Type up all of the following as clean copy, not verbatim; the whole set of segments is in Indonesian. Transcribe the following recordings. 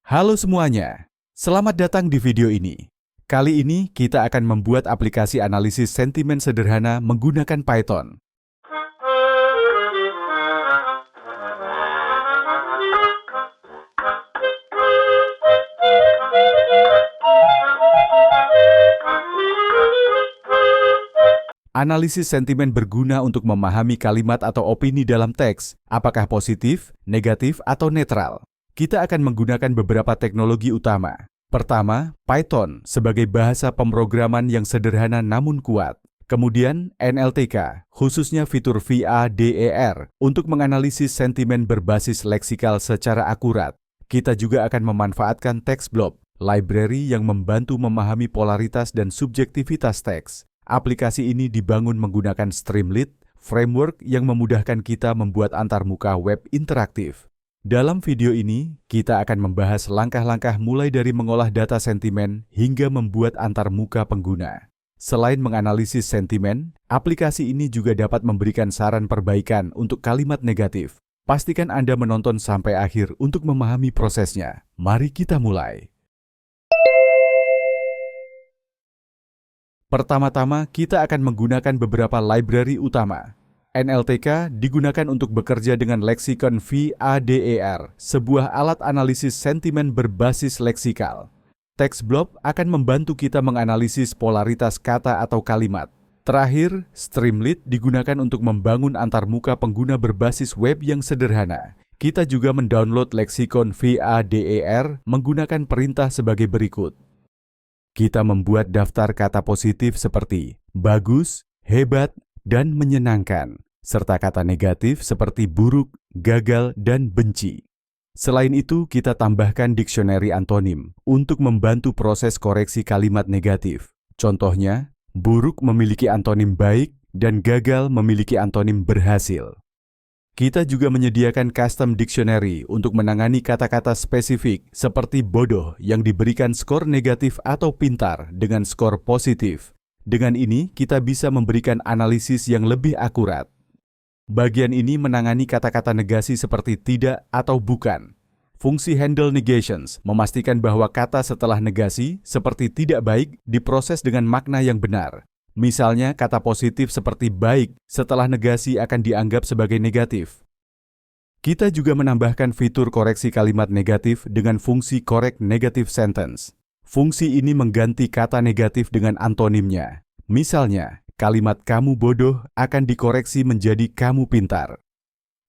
Halo semuanya, selamat datang di video ini. Kali ini kita akan membuat aplikasi analisis sentimen sederhana menggunakan Python. Analisis sentimen berguna untuk memahami kalimat atau opini dalam teks, apakah positif, negatif, atau netral. Kita akan menggunakan beberapa teknologi utama. Pertama, Python sebagai bahasa pemrograman yang sederhana namun kuat. Kemudian, NLTK, khususnya fitur VADER, untuk menganalisis sentimen berbasis leksikal secara akurat. Kita juga akan memanfaatkan TextBlob, library yang membantu memahami polaritas dan subjektivitas teks. Aplikasi ini dibangun menggunakan Streamlit, framework yang memudahkan kita membuat antarmuka web interaktif. Dalam video ini, kita akan membahas langkah-langkah mulai dari mengolah data sentimen hingga membuat antarmuka pengguna. Selain menganalisis sentimen, aplikasi ini juga dapat memberikan saran perbaikan untuk kalimat negatif. Pastikan Anda menonton sampai akhir untuk memahami prosesnya. Mari kita mulai. Pertama-tama, kita akan menggunakan beberapa library utama. NLTK digunakan untuk bekerja dengan leksikon VADER, sebuah alat analisis sentimen berbasis leksikal. TextBlob akan membantu kita menganalisis polaritas kata atau kalimat. Terakhir, Streamlit digunakan untuk membangun antarmuka pengguna berbasis web yang sederhana. Kita juga mendownload leksikon VADER menggunakan perintah sebagai berikut. Kita membuat daftar kata positif seperti bagus, hebat, dan menyenangkan, serta kata negatif seperti buruk, gagal, dan benci. Selain itu, kita tambahkan dictionary antonim untuk membantu proses koreksi kalimat negatif. Contohnya, buruk memiliki antonim baik dan gagal memiliki antonim berhasil. Kita juga menyediakan custom dictionary untuk menangani kata-kata spesifik seperti bodoh yang diberikan skor negatif atau pintar dengan skor positif. Dengan ini, kita bisa memberikan analisis yang lebih akurat. Bagian ini menangani kata-kata negasi seperti tidak atau bukan. Fungsi handle negations memastikan bahwa kata setelah negasi seperti tidak baik diproses dengan makna yang benar. Misalnya, kata positif seperti baik setelah negasi akan dianggap sebagai negatif. Kita juga menambahkan fitur koreksi kalimat negatif dengan fungsi correct negative sentence. Fungsi ini mengganti kata negatif dengan antonimnya. Misalnya, kalimat kamu bodoh akan dikoreksi menjadi kamu pintar.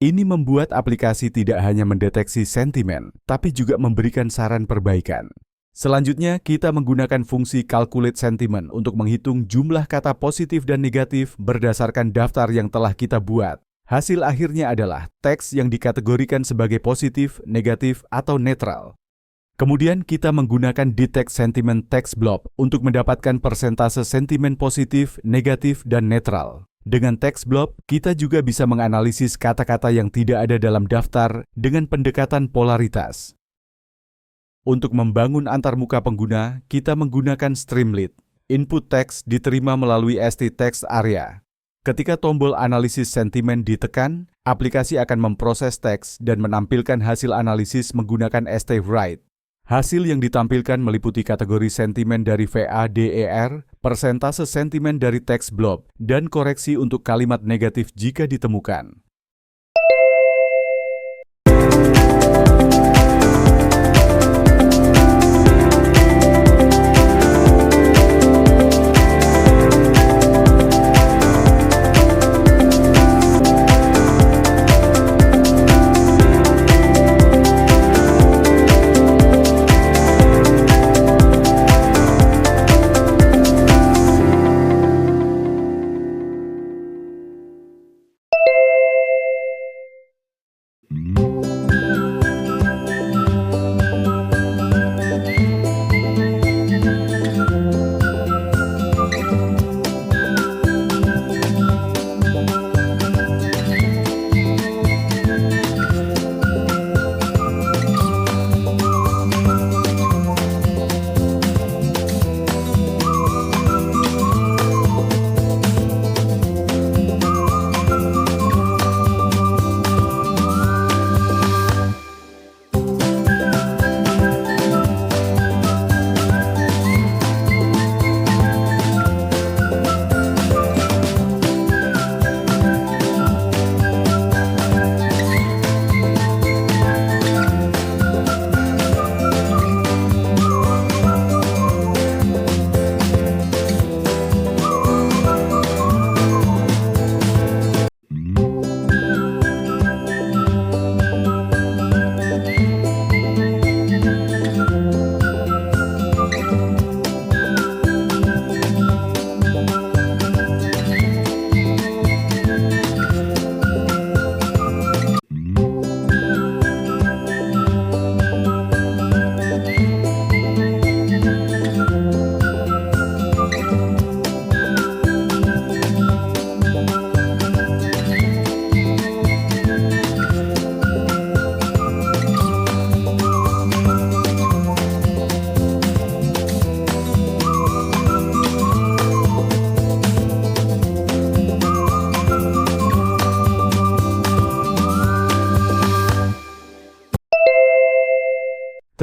Ini membuat aplikasi tidak hanya mendeteksi sentimen, tapi juga memberikan saran perbaikan. Selanjutnya, kita menggunakan fungsi calculate sentiment untuk menghitung jumlah kata positif dan negatif berdasarkan daftar yang telah kita buat. Hasil akhirnya adalah teks yang dikategorikan sebagai positif, negatif, atau netral. Kemudian kita menggunakan detect sentiment TextBlob untuk mendapatkan persentase sentimen positif, negatif, dan netral. Dengan TextBlob, kita juga bisa menganalisis kata-kata yang tidak ada dalam daftar dengan pendekatan polaritas. Untuk membangun antarmuka pengguna, kita menggunakan Streamlit. Input teks diterima melalui stText area. Ketika tombol analisis sentimen ditekan, aplikasi akan memproses teks dan menampilkan hasil analisis menggunakan stWrite. Hasil yang ditampilkan meliputi kategori sentimen dari VADER, persentase sentimen dari TextBlob, dan koreksi untuk kalimat negatif jika ditemukan.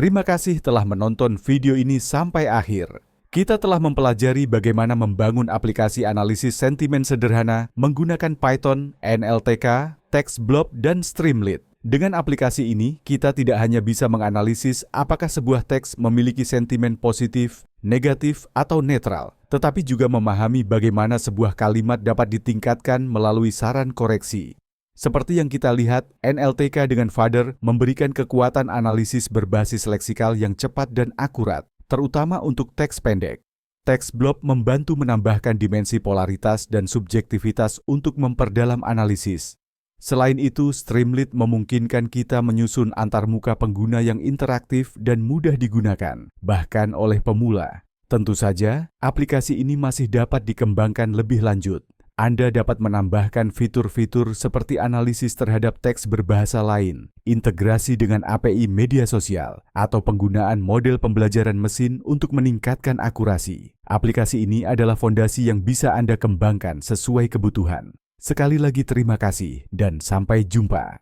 Terima kasih telah menonton video ini sampai akhir. Kita telah mempelajari bagaimana membangun aplikasi analisis sentimen sederhana menggunakan Python, NLTK, TextBlob, dan Streamlit. Dengan aplikasi ini, kita tidak hanya bisa menganalisis apakah sebuah teks memiliki sentimen positif, negatif, atau netral, tetapi juga memahami bagaimana sebuah kalimat dapat ditingkatkan melalui saran koreksi. Seperti yang kita lihat, NLTK dengan Father memberikan kekuatan analisis berbasis leksikal yang cepat dan akurat, terutama untuk teks pendek. TextBlob membantu menambahkan dimensi polaritas dan subjektivitas untuk memperdalam analisis. Selain itu, Streamlit memungkinkan kita menyusun antarmuka pengguna yang interaktif dan mudah digunakan, bahkan oleh pemula. Tentu saja, aplikasi ini masih dapat dikembangkan lebih lanjut. Anda dapat menambahkan fitur-fitur seperti analisis terhadap teks berbahasa lain, integrasi dengan API media sosial, atau penggunaan model pembelajaran mesin untuk meningkatkan akurasi. Aplikasi ini adalah fondasi yang bisa Anda kembangkan sesuai kebutuhan. Sekali lagi terima kasih dan sampai jumpa.